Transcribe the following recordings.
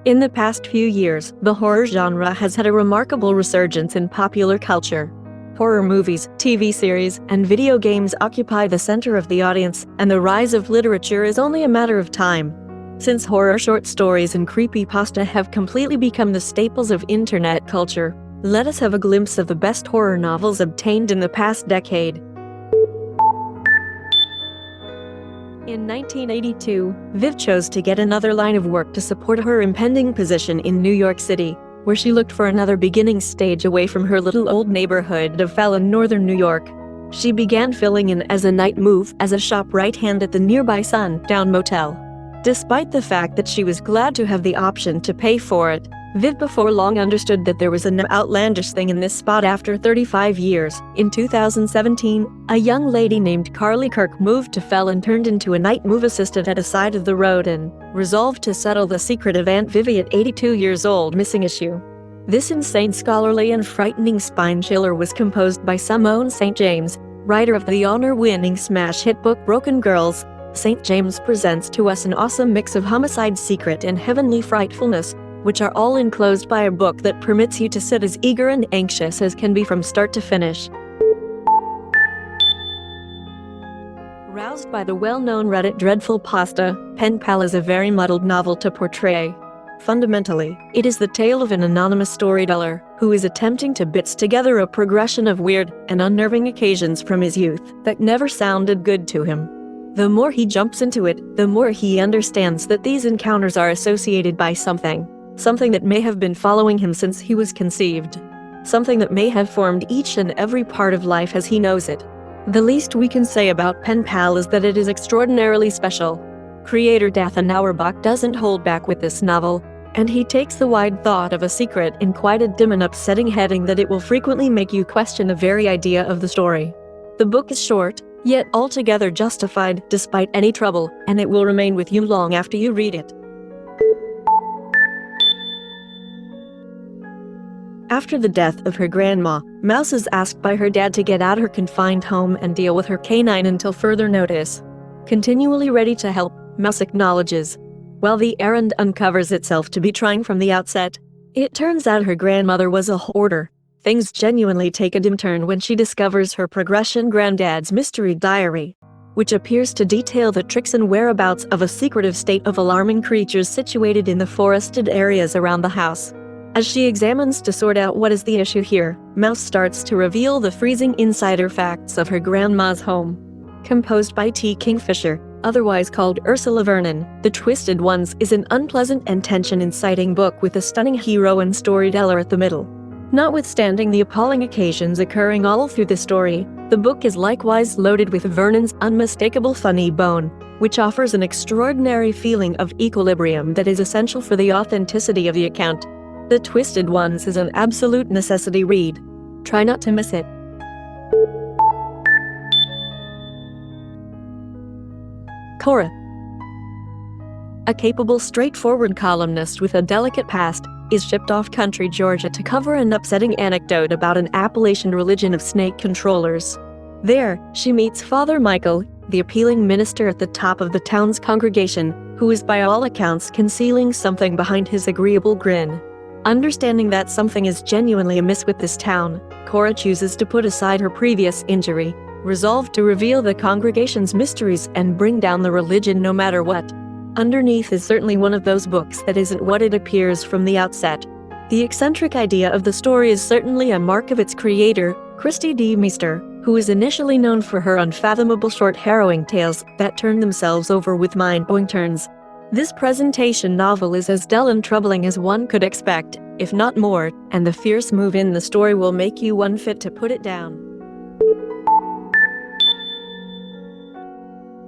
In the past few years, the horror genre has had a remarkable resurgence in popular culture. Horror movies, TV series, and video games occupy the center of the audience, and the rise of literature is only a matter of time. Since horror short stories and creepypasta have completely become the staples of internet culture, let us have a glimpse of the best horror novels obtained in the past decade. In 1982, Viv chose to get another line of work to support her impending position in New York City, where she looked for another beginning stage away from her little old neighborhood of Fallon, northern New York. She began filling in as a night move as a shop right-hand at the nearby Sundown Motel. Despite the fact that she was glad to have the option to pay for it, Viv before long understood that there was an outlandish thing in this spot. After 35 years, in 2017, a young lady named Carly Kirk moved to Fallon, turned into a night move assistant at a side of the road, and resolved to settle the secret of Aunt Vivi at 82 years old missing issue. This insane, scholarly, and frightening spine chiller was composed by Simone St. James, writer of the honor-winning smash hit book Broken Girls. St. James presents to us an awesome mix of homicide, secret, and heavenly frightfulness, which are all enclosed by a book that permits you to sit as eager and anxious as can be from start to finish. Roused by the well-known Reddit dreadful pasta, Pen Pal is a very muddled novel to portray. Fundamentally, it is the tale of an anonymous storyteller who is attempting to bits together a progression of weird and unnerving occasions from his youth that never sounded good to him. The more he jumps into it, the more he understands that these encounters are associated by something that may have been following him since he was conceived. Something that may have formed each and every part of life as he knows it. The least we can say about Pen Pal is that it is extraordinarily special. Creator Dathan Auerbach doesn't hold back with this novel, and he takes the wide thought of a secret in quite a dim and upsetting heading that it will frequently make you question the very idea of the story. The book is short, yet altogether justified despite any trouble, and it will remain with you long after you read it. After the death of her grandma, Mouse is asked by her dad to get out her confined home and deal with her canine until further notice. Continually ready to help, Mouse acknowledges. While the errand uncovers itself to be trying from the outset, it turns out her grandmother was a hoarder. Things genuinely take a dim turn when she discovers her progression granddad's mystery diary, which appears to detail the tricks and whereabouts of a secretive state of alarming creatures situated in the forested areas around the house. As she examines to sort out what is the issue here, Mouse starts to reveal the freezing insider facts of her grandma's home. Composed by T. Kingfisher, otherwise called Ursula Vernon, The Twisted Ones is an unpleasant and tension-inciting book with a stunning hero and storyteller at the middle. Notwithstanding the appalling occasions occurring all through the story, the book is likewise loaded with Vernon's unmistakable funny bone, which offers an extraordinary feeling of equilibrium that is essential for the authenticity of the account. The Twisted Ones is an absolute necessity read. Try not to miss it. Cora. A capable, straightforward columnist with a delicate past is shipped off country Georgia to cover an upsetting anecdote about an Appalachian religion of snake controllers. There, she meets Father Michael, the appealing minister at the top of the town's congregation, who is by all accounts concealing something behind his agreeable grin. Understanding that something is genuinely amiss with this town, Cora chooses to put aside her previous injury, resolved to reveal the congregation's mysteries and bring down the religion no matter what. Underneath is certainly one of those books that isn't what it appears from the outset. The eccentric idea of the story is certainly a mark of its creator, Christy D. Meester, who is initially known for her unfathomable short harrowing tales that turn themselves over with mind-blowing turns. This presentation novel is as dull and troubling as one could expect, if not more, and the fierce move in the story will make you unfit to put it down.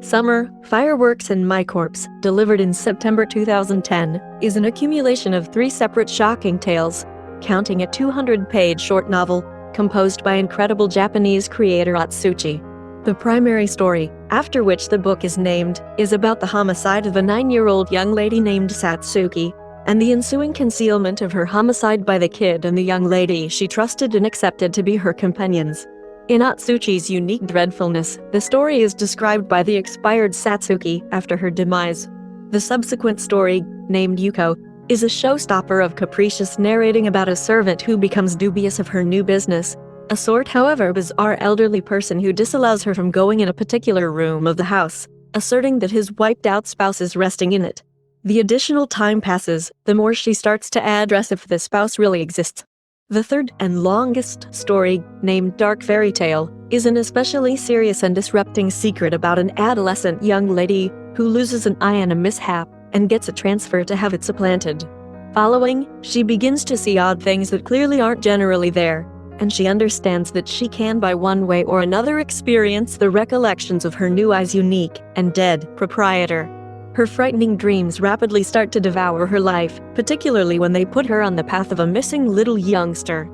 Summer, Fireworks, and My Corpse, delivered in September 2010, is an accumulation of 3 separate shocking tales, counting a 200-page short novel, composed by incredible Japanese creator Atsushi. The primary story, after which the book is named, is about the homicide of a 9-year-old young lady named Satsuki, and the ensuing concealment of her homicide by the kid and the young lady she trusted and accepted to be her companions. In Atsushi's unique dreadfulness, the story is described by the expired Satsuki after her demise. The subsequent story, named Yuko, is a showstopper of capricious narrating about a servant who becomes dubious of her new business, a sort however bizarre elderly person who disallows her from going in a particular room of the house, asserting that his wiped-out spouse is resting in it. The additional time passes, the more she starts to address if the spouse really exists. The third and longest story, named Dark Fairy Tale, is an especially serious and disrupting secret about an adolescent young lady who loses an eye in a mishap and gets a transfer to have it supplanted. Following, she begins to see odd things that clearly aren't generally there, and she understands that she can by one way or another experience the recollections of her new eye's unique and dead proprietor. Her frightening dreams rapidly start to devour her life, particularly when they put her on the path of a missing little youngster.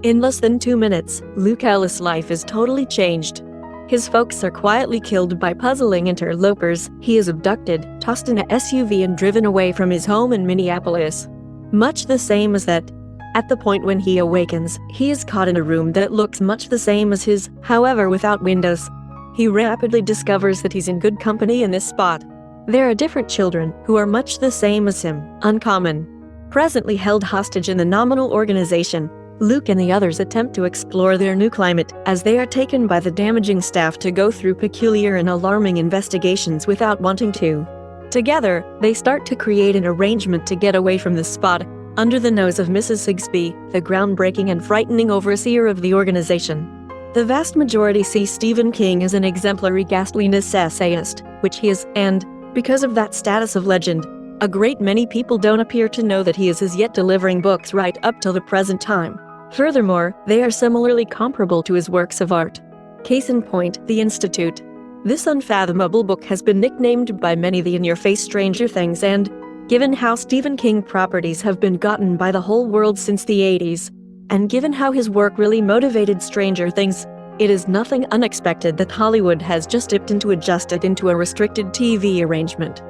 In less than 2 minutes, Luke Ellis' life is totally changed. His folks are quietly killed by puzzling interlopers. He is abducted, tossed in a SUV and driven away from his home in Minneapolis. Much the same as that. At the point when he awakens, he is caught in a room that looks much the same as his, however without windows. He rapidly discovers that he's in good company in this spot. There are different children who are much the same as him, uncommon. Presently held hostage in the nominal organization, Luke and the others attempt to explore their new climate as they are taken by the damaging staff to go through peculiar and alarming investigations without wanting to. Together, they start to create an arrangement to get away from this spot, under the nose of Mrs. Sigsbee, the groundbreaking and frightening overseer of the organization. The vast majority see Stephen King as an exemplary ghastliness essayist, which he is, and, because of that status of legend, a great many people don't appear to know that he is as yet delivering books right up till the present time. Furthermore, they are similarly comparable to his works of art. Case in point, The Institute. This unfathomable book has been nicknamed by many the in-your-face Stranger Things, and, given how Stephen King properties have been gotten by the whole world since the 80s, and given how his work really motivated Stranger Things, it is nothing unexpected that Hollywood has just dipped into adjust it into a restricted TV arrangement.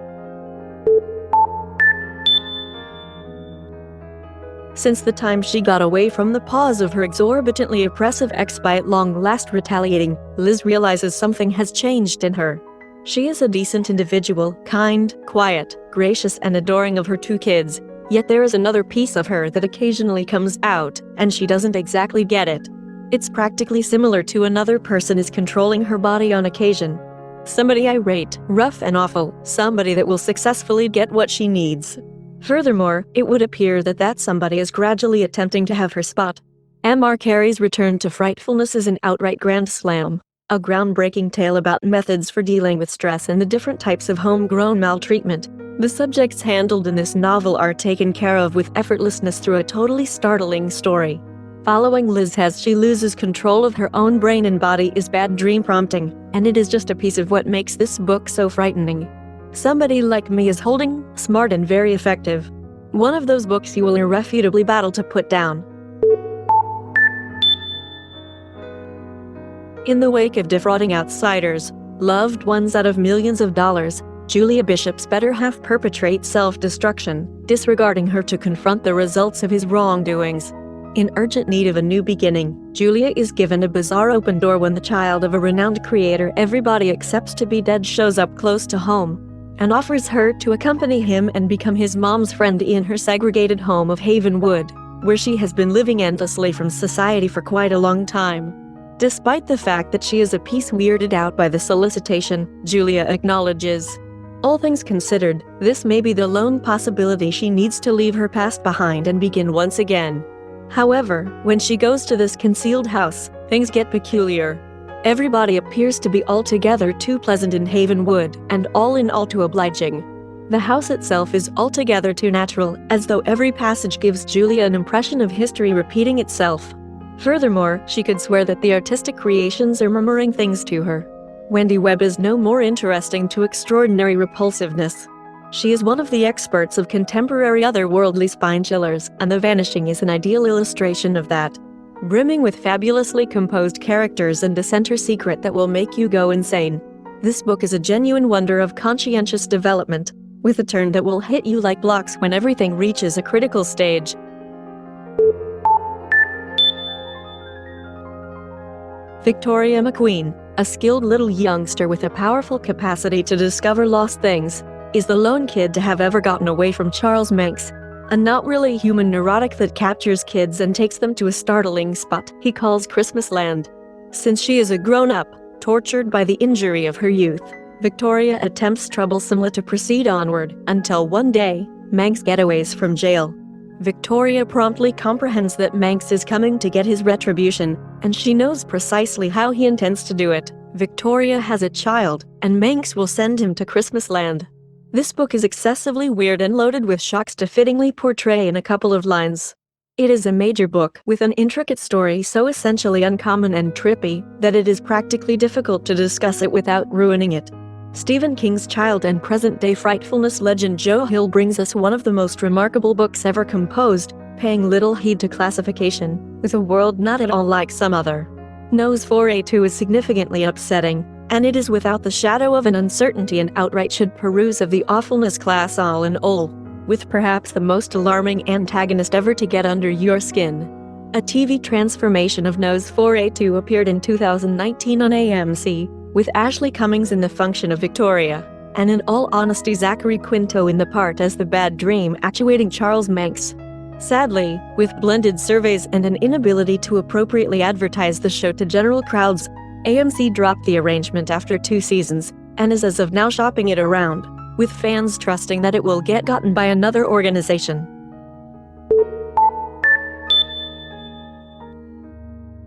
Since the time she got away from the paws of her exorbitantly oppressive ex by at long last retaliating, Liz realizes something has changed in her. She is a decent individual, kind, quiet, gracious and adoring of her 2 kids, yet there is another piece of her that occasionally comes out, and she doesn't exactly get it. It's practically similar to another person is controlling her body on occasion. Somebody irate, rough and awful, somebody that will successfully get what she needs. Furthermore, it would appear that that somebody is gradually attempting to have her spot. M.R. Carey's return to frightfulness is an outright grand slam, a groundbreaking tale about methods for dealing with stress and the different types of homegrown maltreatment. The subjects handled in this novel are taken care of with effortlessness through a totally startling story. Following Liz as she loses control of her own brain and body is bad dream prompting, and it is just a piece of what makes this book so frightening. Somebody Like Me is holding, smart and very effective. One of those books you will irrefutably battle to put down. In the wake of defrauding outsiders, loved ones out of millions of dollars, Julia Bishop's better half perpetrates self-destruction, disregarding her to confront the results of his wrongdoings. In urgent need of a new beginning, Julia is given a bizarre open door when the child of a renowned creator everybody accepts to be dead shows up close to home, and offers her to accompany him and become his mom's friend in her segregated home of Havenwood, where she has been living endlessly from society for quite a long time. Despite the fact that she is a piece weirded out by the solicitation, Julia acknowledges. All things considered, this may be the lone possibility she needs to leave her past behind and begin once again. However, when she goes to this concealed house, things get peculiar. Everybody appears to be altogether too pleasant in Havenwood, and all in all too obliging. The house itself is altogether too natural, as though every passage gives Julia an impression of history repeating itself. Furthermore, she could swear that the artistic creations are murmuring things to her. Wendy Webb is no more interesting to extraordinary repulsiveness. She is one of the experts of contemporary otherworldly spine chillers, and The Vanishing is an ideal illustration of that. Brimming with fabulously composed characters and a center secret that will make you go insane. This book is a genuine wonder of conscientious development, with a turn that will hit you like blocks when everything reaches a critical stage. Victoria McQueen, a skilled little youngster with a powerful capacity to discover lost things. is the lone kid to have ever gotten away from Charles Manx, a not really human neurotic that captures kids and takes them to a startling spot he calls Christmas Land. Since she is a grown-up, tortured by the injury of her youth, Victoria attempts troublesomely to proceed onward until one day, Manx getaways from jail. Victoria promptly comprehends that Manx is coming to get his retribution, and she knows precisely how he intends to do it. Victoria has a child, and Manx will send him to Christmas Land. This book is excessively weird and loaded with shocks to fittingly portray in a couple of lines. It is a major book with an intricate story so essentially uncommon and trippy that it is practically difficult to discuss it without ruining it. Stephen King's child and present-day frightfulness legend Joe Hill brings us one of the most remarkable books ever composed, paying little heed to classification, with a world not at all like some other. Nose 4A2 is significantly upsetting, and it is without the shadow of an uncertainty and outright should peruse of the awfulness class all in all, with perhaps the most alarming antagonist ever to get under your skin. A TV transformation of Nose 4A2 appeared in 2019 on AMC, with Ashley Cummings in the function of Victoria, and in all honesty Zachary Quinto in the part as the bad dream actuating Charles Manx. Sadly, with blended surveys and an inability to appropriately advertise the show to general crowds, AMC dropped the arrangement after 2 seasons, and is as of now shopping it around, with fans trusting that it will get gotten by another organization.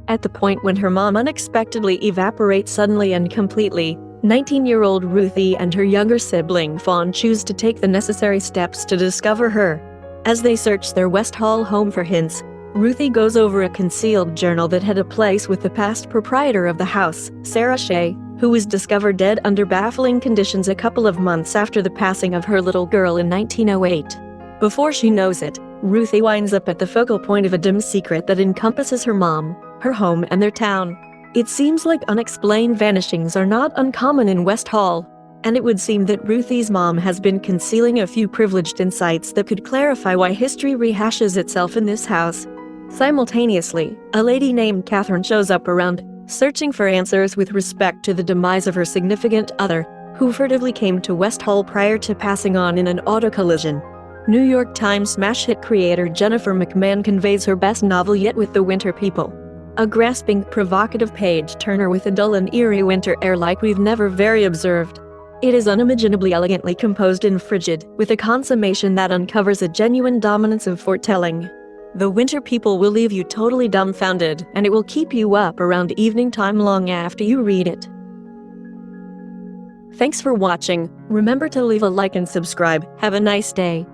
At the point when her mom unexpectedly evaporates suddenly and completely, 19-year-old Ruthie and her younger sibling Fawn choose to take the necessary steps to discover her. As they search their West Hall home for hints, Ruthie goes over a concealed journal that had a place with the past proprietor of the house, Sarah Shea, who was discovered dead under baffling conditions a couple of months after the passing of her little girl in 1908. Before she knows it, Ruthie winds up at the focal point of a dim secret that encompasses her mom, her home, and their town. It seems like unexplained vanishings are not uncommon in West Hall, and it would seem that Ruthie's mom has been concealing a few privileged insights that could clarify why history rehashes itself in this house. Simultaneously, a lady named Catherine shows up around, searching for answers with respect to the demise of her significant other, who furtively came to West Hall prior to passing on in an auto collision. New York Times smash hit creator Jennifer McMahon conveys her best novel yet with The Winter People. A grasping, provocative page-turner with a dull and eerie winter air like we've never very observed. It is unimaginably elegantly composed and frigid, with a consummation that uncovers a genuine dominance of foretelling. The Winter People will leave you totally dumbfounded, and it will keep you up around evening time long after you read it. Thanks for watching. Remember to leave a like and subscribe. Have a nice day.